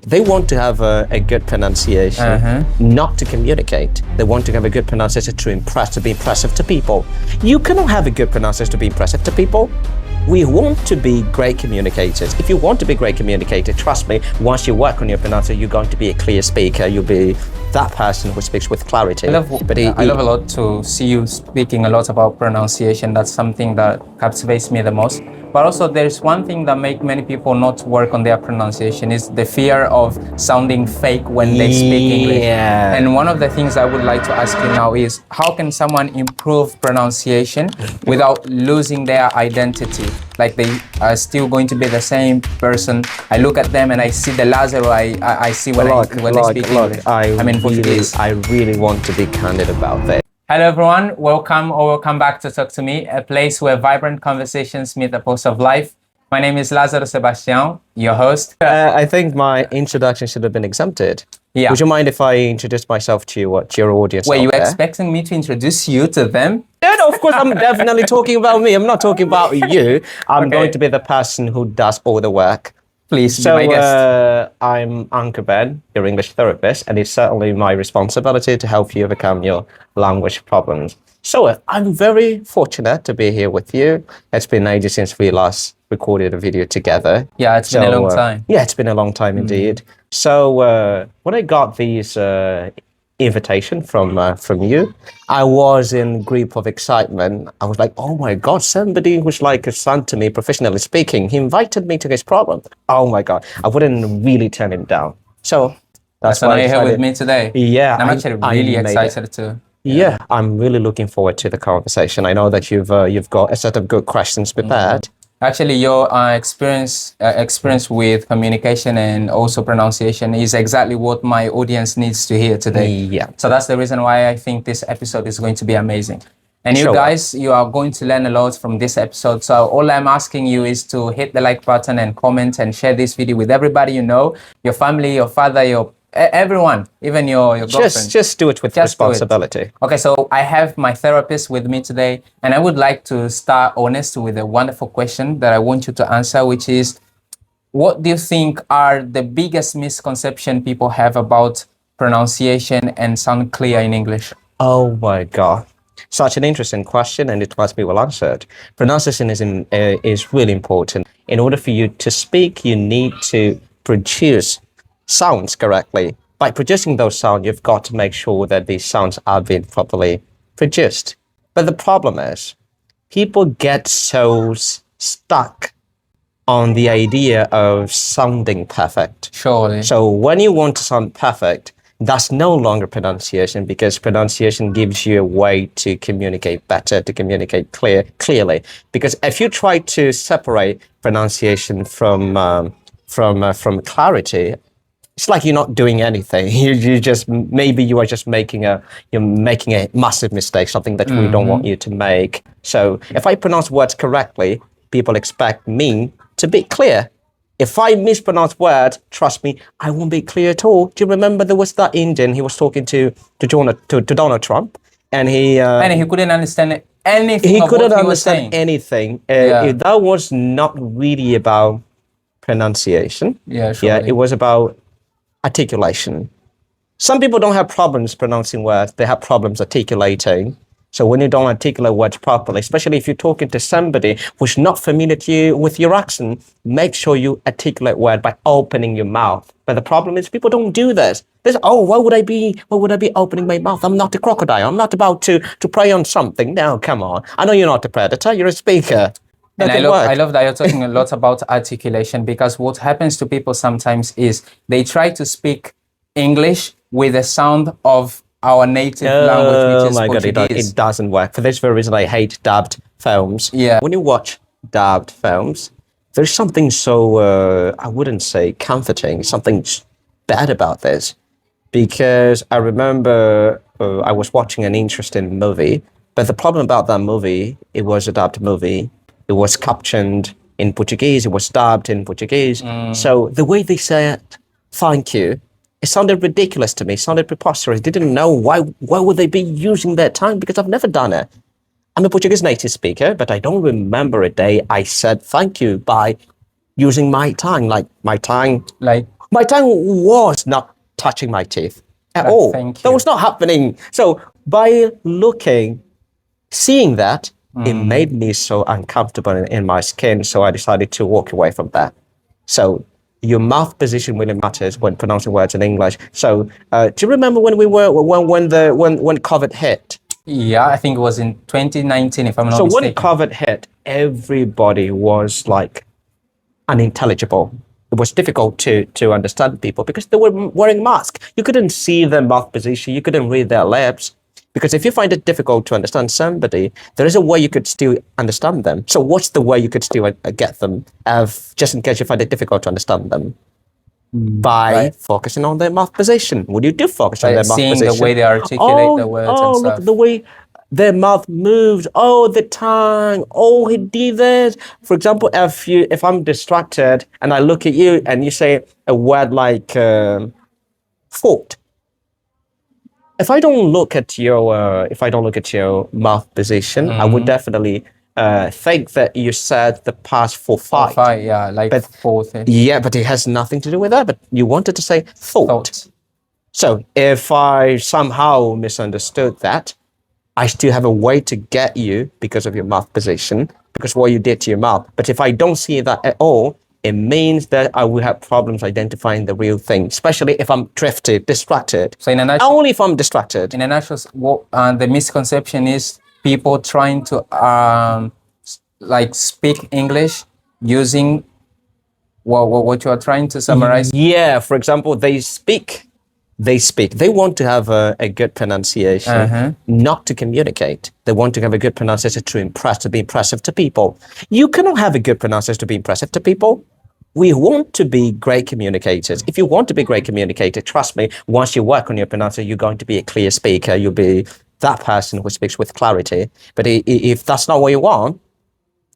They want to have a good pronunciation, not to communicate. They want to have a good pronunciation to impress, to be impressive to people. You cannot have a good pronunciation to be impressive to people. We want to be great communicators. If you want to be a great communicator, trust me, once you work on your pronunciation, you're going to be a clear speaker. You'll be that person who speaks with clarity. I love a lot to see you speaking a lot about pronunciation. That's something that captivates me the most. But also there's one thing that makes many people not work on their pronunciation is the fear of sounding fake when they speak English. And one of the things I would like to ask you now is how can someone improve pronunciation without losing their identity? Like they are still going to be the same person. I look at them and I see the Lazaro I see when they speak English. Portuguese. I really want to be candid about this. Hello everyone, welcome back to Talk to Me, a place where vibrant conversations meet the pulse of life. My name is Lázaro Sebastián, your host. I think my introduction should have been exempted. Yeah. Would you mind if I introduce myself to your audience? Were you expecting me to introduce you to them? No, of course, I'm definitely talking about me. I'm not talking about you. I'm going to be the person who does all the work. Please be my guest. I'm Uncle Ben, your English therapist, and it's certainly my responsibility to help you overcome your language problems. So I'm very fortunate to be here with you. It's been ages since we last recorded a video together. Yeah, it's been a long time. Yeah, it's been a long time indeed. So when I got these invitation from you, I was in a grip of excitement. I was like, oh my God, somebody who's like a son to me, professionally speaking, he invited me to his program. Oh my God, I wouldn't really turn him down. So that's why you're here with me today. Yeah, and I'm actually really excited too. Yeah, I'm really looking forward to the conversation. I know that you've got a set of good questions prepared. Actually, your experience with communication and also pronunciation is exactly what my audience needs to hear today. Yeah. So that's the reason why I think this episode is going to be amazing. And you guys, you are going to learn a lot from this episode. So all I'm asking you is to hit the like button and comment and share this video with everybody you know, your family, your father, everyone, even your girlfriend. Just do it with responsibility. Okay, so I have my therapist with me today, and I would like to start honest with a wonderful question that I want you to answer, which is, what do you think are the biggest misconception people have about pronunciation and sound clear in English? Oh my God. Such an interesting question, and it must be well answered. Pronunciation is really important. In order for you to speak, you need to produce sounds correctly. By producing those sounds, you've got to make sure that these sounds are being properly produced. But the problem is, people get so stuck on the idea of sounding perfect. Surely. So when you want to sound perfect, that's no longer pronunciation, because pronunciation gives you a way to communicate better, to communicate clearly. Because if you try to separate pronunciation from clarity, it's like you're not doing anything. Maybe you are just making a massive mistake, something that we don't want you to make. So if I pronounce words correctly, people expect me to be clear. If I mispronounce words, trust me, I won't be clear at all. Do you remember there was that Indian, he was talking to Donald Trump, and he couldn't understand anything. He couldn't understand anything. That was not really about pronunciation. Yeah, surely. Yeah, it was about articulation. Some people don't have problems pronouncing words, they have problems articulating. So when you don't articulate words properly, especially if you're talking to somebody who's not familiar with your accent, make sure you articulate words by opening your mouth. But the problem is people don't do this. Why would I be opening my mouth? I'm not a crocodile. I'm not about to prey on something. No, come on. I know you're not a predator, you're a speaker. And I love that you're talking a lot about articulation, because what happens to people sometimes is they try to speak English with the sound of our native language, which is Portuguese. God, it doesn't work. For this very reason, I hate dubbed films. Yeah. When you watch dubbed films, there's something so, I wouldn't say comforting, something bad about this. Because I remember I was watching an interesting movie, but the problem about that movie, it was a dubbed movie. It was captioned in Portuguese, it was dubbed in Portuguese. So the way they said thank you, it sounded ridiculous to me, it sounded preposterous. I didn't know why would they be using their tongue, because I've never done it. I'm a Portuguese native speaker, but I don't remember a day I said thank you by using my tongue, like my tongue. Like My tongue was not touching my teeth at all. Thank That you. was not happening. So by seeing that, it made me so uncomfortable in my skin. So I decided to walk away from that. So your mouth position really matters when pronouncing words in English. So do you remember when when COVID hit? Yeah, I think it was in 2019, if I'm not So when mistaken. COVID hit, everybody was like unintelligible. It was difficult to understand people because they were wearing masks. You couldn't see their mouth position. You couldn't read their lips. Because if you find it difficult to understand somebody, there is a way you could still understand them. So what's the way you could still get them, just in case you find it difficult to understand them? By Right. focusing on their mouth position. Would you do focus on Like their mouth seeing position? the way they articulate the words and Look stuff. the way their mouth moves. Oh, the tongue. Oh, he did this. For example, if I'm distracted and I look at you and you say a word like fort. If I don't look at your mouth position, I would definitely think that you said the past for fight. Fight, yeah, like But fourth. yeah, but it has nothing to do with that. But you wanted to say thought. Thought. So if I somehow misunderstood that, I still have a way to get you because of your mouth position, because what you did to your mouth. But if I don't see that at all, it means that I will have problems identifying the real thing, especially if I'm distracted. So in a nutshell, Only if I'm distracted. in a nutshell, the misconception is people trying to like speak English using what you are trying to summarize. Yeah, for example, they speak. They want to have a good pronunciation, not to communicate. They want to have a good pronunciation to be impressive to people. You cannot have a good pronunciation to be impressive to people. We want to be great communicators. If you want to be a great communicator, trust me, once you work on your pronunciation, you're going to be a clear speaker. You'll be that person who speaks with clarity. But if that's not what you want,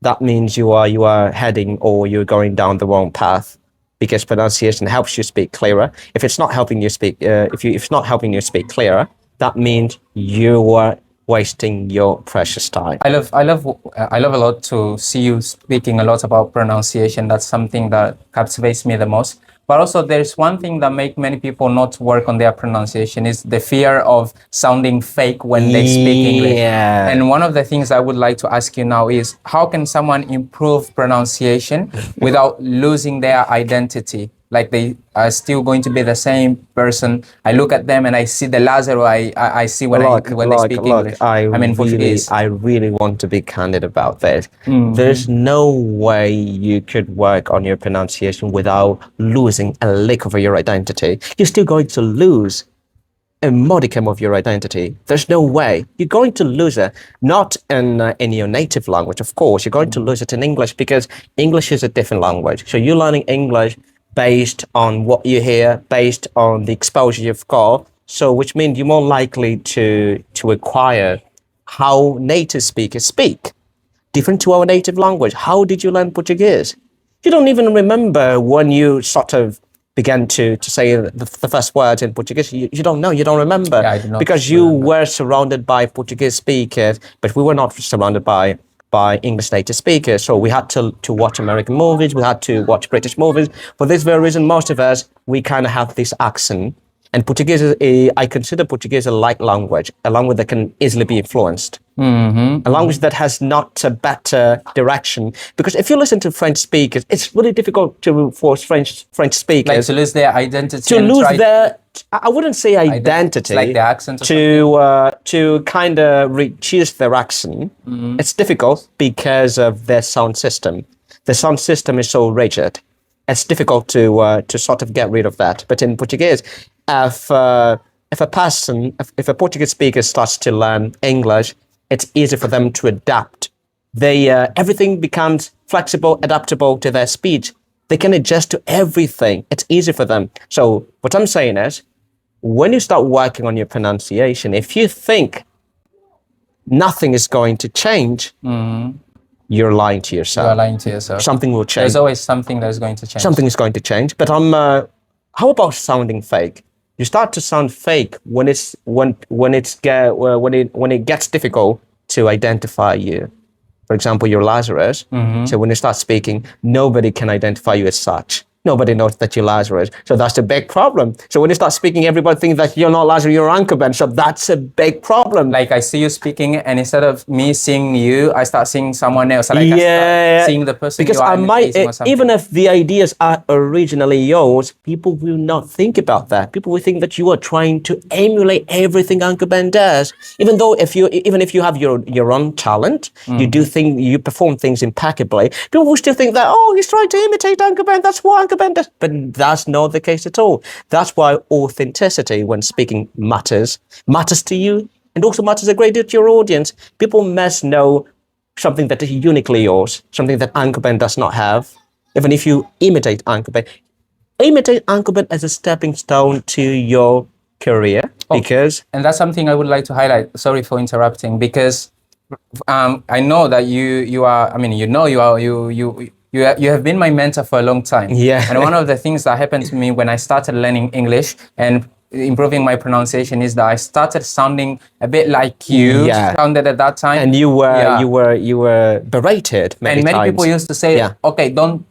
that means you are heading or you're going down the wrong path, because pronunciation helps you speak clearer. If it's not helping you speak, if it's not helping you speak clearer, that means you are wasting your precious time. I love a lot to see you speaking a lot about pronunciation. That's something that captivates me the most. But also there's one thing that make many people not work on their pronunciation is the fear of sounding fake when they speak English. Yeah. And one of the things I would like to ask you now is how can someone improve pronunciation without losing their identity? Like they are still going to be the same person. I look at them and I see the Lazaro I see when they speak English. I mean Portuguese. I really want to be candid about this. There's no way you could work on your pronunciation without losing a lick of your identity. You're still going to lose a modicum of your identity. There's no way. You're going to lose it, not in your native language, of course. You're going to lose it in English because English is a different language. So you're learning English based on what you hear, based on the exposure you've got. So which means you're more likely to acquire how native speakers speak, different to our native language. How did you learn Portuguese? You don't even remember when you sort of began to say the first words in Portuguese. You don't know, you don't remember. Yeah, I do not because you were surrounded by Portuguese speakers, but we were not surrounded by English native speakers. So we had to watch American movies, we had to watch British movies. For this very reason, most of us, we kind of have this accent. And Portuguese, I consider Portuguese a light language, a language that can easily be influenced. A language that has not a better direction. Because if you listen to French speakers, it's really difficult for French speakers. Like to lose their identity. To lose their, I wouldn't say identity. Like the accent or to kind of reduce their accent. It's difficult because of their sound system. The sound system is so rigid. It's difficult to sort of get rid of that. But in Portuguese, if a Portuguese speaker starts to learn English, it's easy for them to adapt. Everything becomes flexible, adaptable to their speech. They can adjust to everything. It's easy for them. So what I'm saying is, when you start working on your pronunciation, if you think nothing is going to change, you're lying to yourself. You're lying to yourself. Something will change. There's always something that's going to change. Something is going to change. But how about sounding fake? You start to sound fake when it gets difficult to identify you. For example, you're Lazarus. So when you start speaking, nobody can identify you as such. Nobody knows that you're Lazarus. So that's a big problem. So when you start speaking, everybody thinks that you're not Lazarus, you're Uncle Ben. So that's a big problem. Like I see you speaking, and instead of me seeing you, I start seeing someone else. Like I start seeing the person because you are I might, or something. even if the ideas are originally yours, people will not think about that. People will think that you are trying to emulate everything Uncle Ben does. Even if you have your own talent, you perform things impeccably. People will still think that, oh, he's trying to imitate Uncle Ben. That's what Uncle Ben does. But that's not the case at all. That's why authenticity when speaking matters to you, and also matters a great deal to your audience. People must know something that is uniquely yours, something that Uncle Ben does not have. Even if you imitate Uncle Ben as a stepping stone to your career. Because and that's something I would like to highlight. Sorry for interrupting, because I know that you have been my mentor for a long time. Yeah. And one of the things that happened to me when I started learning English and improving my pronunciation is that I started sounding a bit like you sounded at that time. And you were berated many times. And many people used to say, okay, don't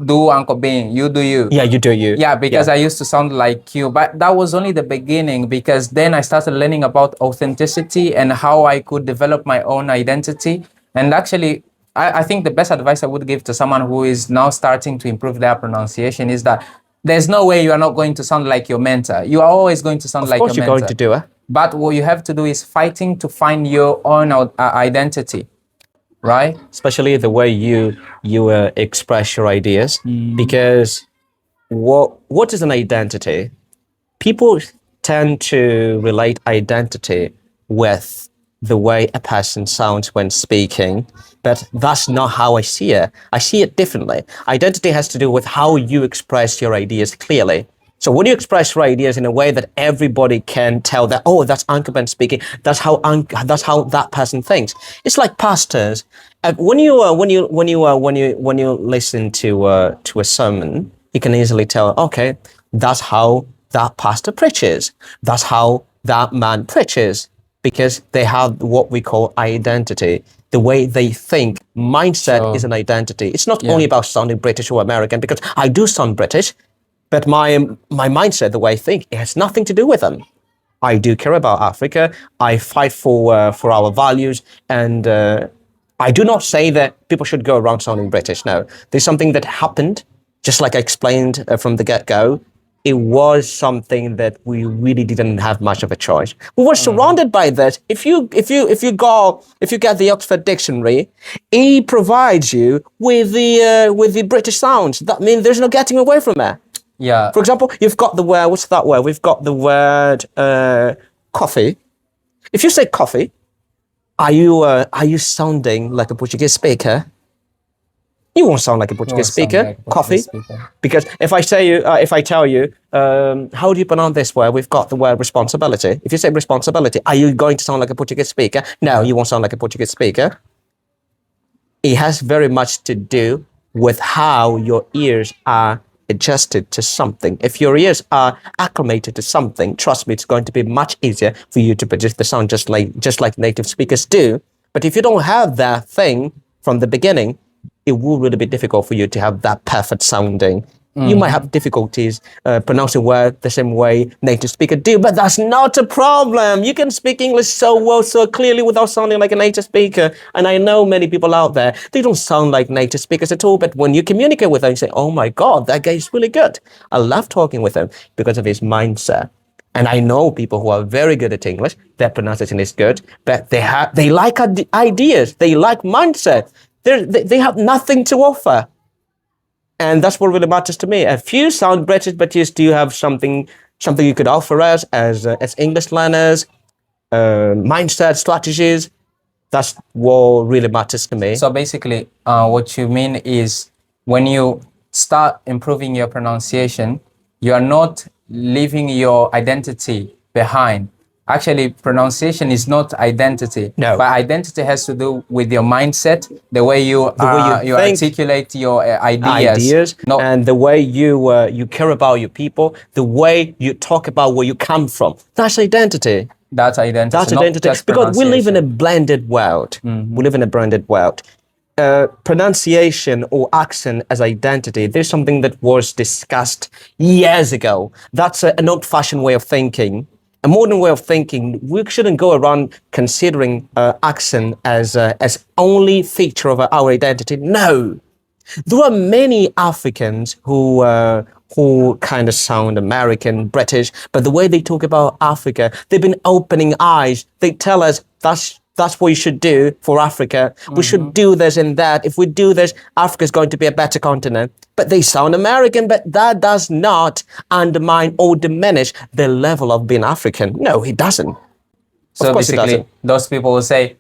do Uncle Ben, you do you. Yeah, you do you. Yeah, because I used to sound like you. But that was only the beginning, because then I started learning about authenticity and how I could develop my own identity. And actually, I think the best advice I would give to someone who is now starting to improve their pronunciation is that there's no way you are not going to sound like your mentor. You are always going to sound like your mentor. Of course you're going to do it. But what you have to do is fighting to find your own identity, right? Especially the way you express your ideas. Because what is an identity? People tend to relate identity with the way a person sounds when speaking, but that's not how I see it. I see it differently. Identity has to do with how you express your ideas clearly. So when you express your ideas in a way that everybody can tell that, oh, that's Uncle Ben speaking, that's how that person thinks. It's like pastors. When you listen to a sermon, you can easily tell, okay, that's how that pastor preaches. That's how that man preaches. Because they have what we call identity, the way they think. Mindset is an identity. It's not only about sounding British or American, because I do sound British, but my mindset, the way I think, it has nothing to do with them. I do care about Africa. I fight for our values, and I do not say that people should go around sounding British. No, there's something that happened, just like I explained from the get-go. It was something that we really didn't have much of a choice. We were surrounded by this. If you get the Oxford Dictionary, it provides you with the British sounds. That means there's no getting away from it. Yeah. For example, you've got the word. What's that word? We've got the word coffee. If you say coffee, are you sounding like a Portuguese speaker? You won't sound like a Portuguese speaker. Coffee. Because if I tell you, how do you pronounce this word? We've got the word responsibility. If you say responsibility, are you going to sound like a Portuguese speaker? No, you won't sound like a Portuguese speaker. It has very much to do with how your ears are adjusted to something. If your ears are acclimated to something, trust me, it's going to be much easier for you to produce the sound just like native speakers do. But if you don't have that thing from the beginning, it will really be difficult for you to have that perfect sounding. You might have difficulties pronouncing words the same way native speakers do, but that's not a problem. You can speak English so well, so clearly without sounding like a native speaker. And I know many people out there, they don't sound like native speakers at all, but when you communicate with them, you say, oh my God, that guy is really good. I love talking with him because of his mindset. And I know people who are very good at English, their pronunciation is good, but they like ideas, they like mindset. They have nothing to offer. And that's what really matters to me. If you sound British, but you still have something you could offer us as English learners, mindset, strategies, that's what really matters to me. So basically, what you mean is when you start improving your pronunciation, you are not leaving your identity behind. Actually, pronunciation is not identity. No. But identity has to do with your mindset, the way you articulate your ideas. And the way you care about your people, the way you talk about where you come from. That's identity. That's identity. That's identity. Because we live in a blended world. We live in a blended world. pronunciation or accent as identity, there's something that was discussed years ago. That's an old-fashioned way of thinking. A modern way of thinking, we shouldn't go around considering accent as only feature of our identity. No, there are many Africans who kind of sound American, British, but the way they talk about Africa, they've been opening eyes. They tell us that's what you should do for Africa. We should do this and that. If we do this, Africa is going to be a better continent. But they sound American, but that does not undermine or diminish the level of being African. No, it doesn't. So Of course it basically, doesn't. those people will say,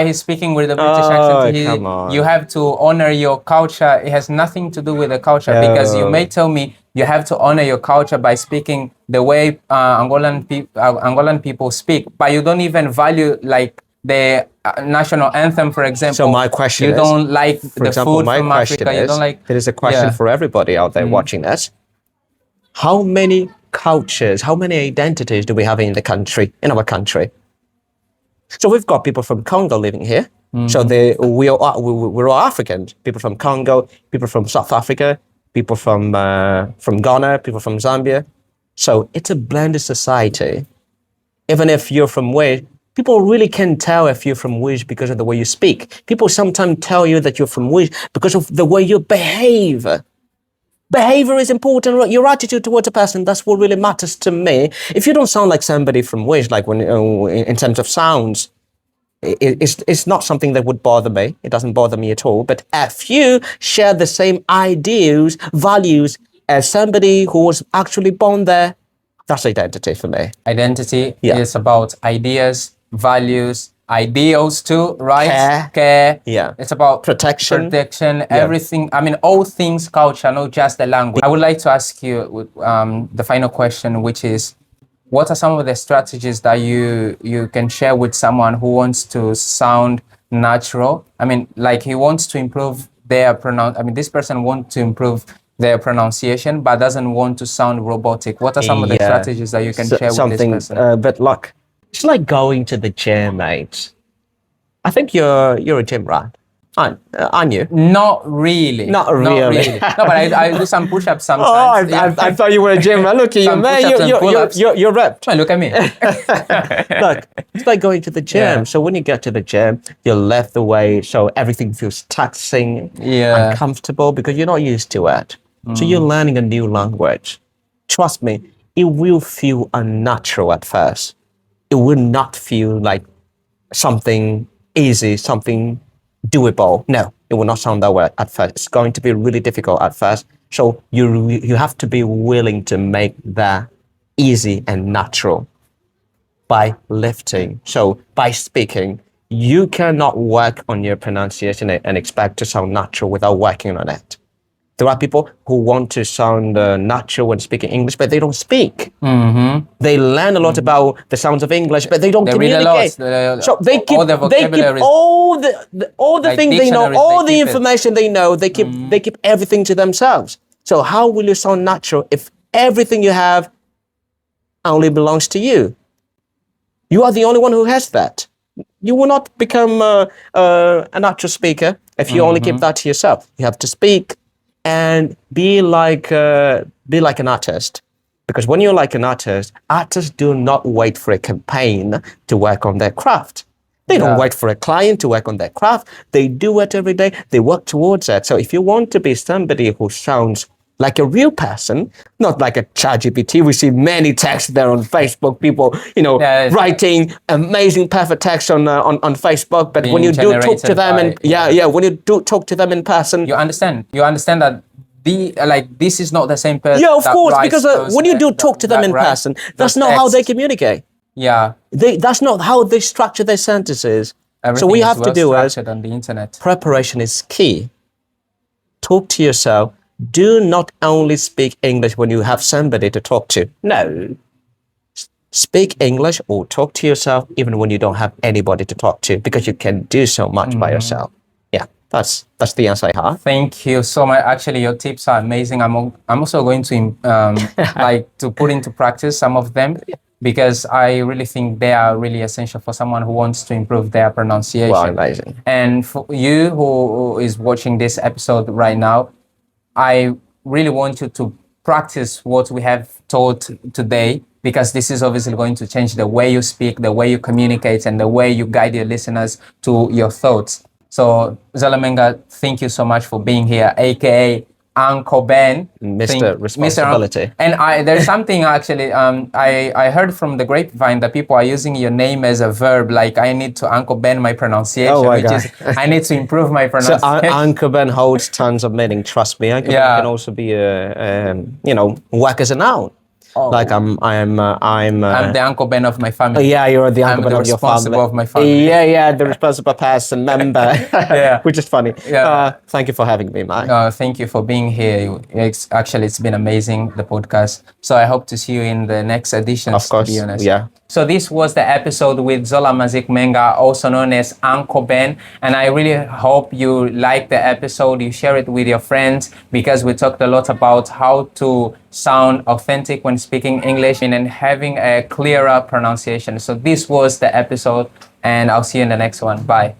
he's speaking with a British Oh, accent. come on. You have to honor your culture. It has nothing to do with the culture because you may tell me you have to honor your culture by speaking the way Angolan people speak, but you don't even value like the national anthem, for example. So my question you is, don't like for the example, food my from question Africa. You is, don't like. there is a question Yeah. for everybody out there watching this. How many cultures, how many identities do we have in our country? So we've got people from Congo living here. So we're all Africans. People from Congo, people from South Africa, people from Ghana, people from Zambia. So it's a blended society. Even if you're from Wales, people really can tell if you're from Wales because of the way you speak. People sometimes tell you that you're from Wales because of the way you behave. Behavior is important, right? Your attitude towards a person, that's what really matters to me. If you don't sound like somebody from Wales, like when in terms of sounds, it's not something that would bother me. It doesn't bother me at all. But if you share the same ideas, values as somebody who was actually born there, that's identity for me. Identity Yeah. is about ideas, values, ideals too, right? Care. Yeah. It's about Protection. everything. I mean, all things culture, not just the language. I would like to ask you the final question, which is, what are some of the strategies that you can share with someone who wants to sound natural? I mean, like he wants to improve their this person wants to improve their pronunciation, but doesn't want to sound robotic. What are some of the strategies that you can share with this person? But look, it's like going to the gym, mate. I think you're a gym rat, aren't you? Not really. Not really. No, but I do some push-ups sometimes. Oh, I thought you were a gym rat. Look at you, Some man. push-ups and pull-ups. You're ripped. Well, look at me. Look, it's like going to the gym. Yeah. So when you get to the gym, you're left the way, so everything feels taxing, Yeah. uncomfortable because you're not used to it. So you're learning a new language. Trust me, it will feel unnatural at first. It will not feel like something easy, something doable. No, it will not sound that way at first. It's going to be really difficult at first. So you have to be willing to make that easy and natural by lifting. So by speaking, you cannot work on your pronunciation and expect to sound natural without working on it. There are people who want to sound natural when speaking English, but they don't speak. They learn a lot about the sounds of English, but they don't They read a communicate. lot. So they keep all the vocabularies. all the Like things they know, dictionaries, all they the keep it. information they know. They keep everything to themselves. So how will you sound natural if everything you have only belongs to you? You are the only one who has that. You will not become a natural speaker if you only keep that to yourself. You have to speak and be like an artist. Because when you're like an artist, artists do not wait for a campaign to work on their craft. They don't wait for a client to work on their craft. They do it every day. They work towards it. So if you want to be somebody who sounds like a real person, not like a ChatGPT. We see many texts there on Facebook, people, writing amazing, perfect text on Facebook. But when you do talk to them when you do talk to them in person, You understand that this is not the same person. yeah, of that course, writes because those, when you do talk to them that in writes person, those that's not how they texts. communicate. Yeah. That's not how they structure their sentences. Everything So what you is have to well do is structured on the internet. preparation is key. Talk to yourself. Do not only speak English when you have somebody to talk to. No. Speak English or talk to yourself even when you don't have anybody to talk to, because you can do so much by yourself. Yeah, that's the answer I have. Thank you so much. Actually, your tips are amazing. I'm also going to to put into practice some of them. because I really think they are really essential for someone who wants to improve their pronunciation. Wow, amazing. And for you who is watching this episode right now, I really want you to practice what we have taught today, because this is obviously going to change the way you speak, the way you communicate, and the way you guide your listeners to your thoughts. So, Zola Menga, thank you so much for being here, aka Uncle Ben, Mr. Responsibility. And there's something actually. I heard from the grapevine that people are using your name as a verb. Like, I need to Uncle Ben my pronunciation, Oh my which God. is I need to improve my So pronunciation. Uncle Ben holds tons of meaning. Trust me. Uncle Ben Yeah. can also be whack as a noun. Oh. Like I'm I'm the Uncle Ben of my family. yeah, you're the Uncle Ben the of your responsible family. of my family. Yeah, the responsible person member. Yeah. Which is funny. Yeah. Thank you for having me, Mike. Thank you for being here. It's been amazing, the podcast. So I hope to see you in the next editions, Of course, to be honest. yeah. So this was the episode with Zola Maziku Menga, also known as Uncle Ben. And I really hope you like the episode, you share it with your friends, because we talked a lot about how to sound authentic when speaking English and having a clearer pronunciation. So this was the episode, and I'll see you in the next one. Bye.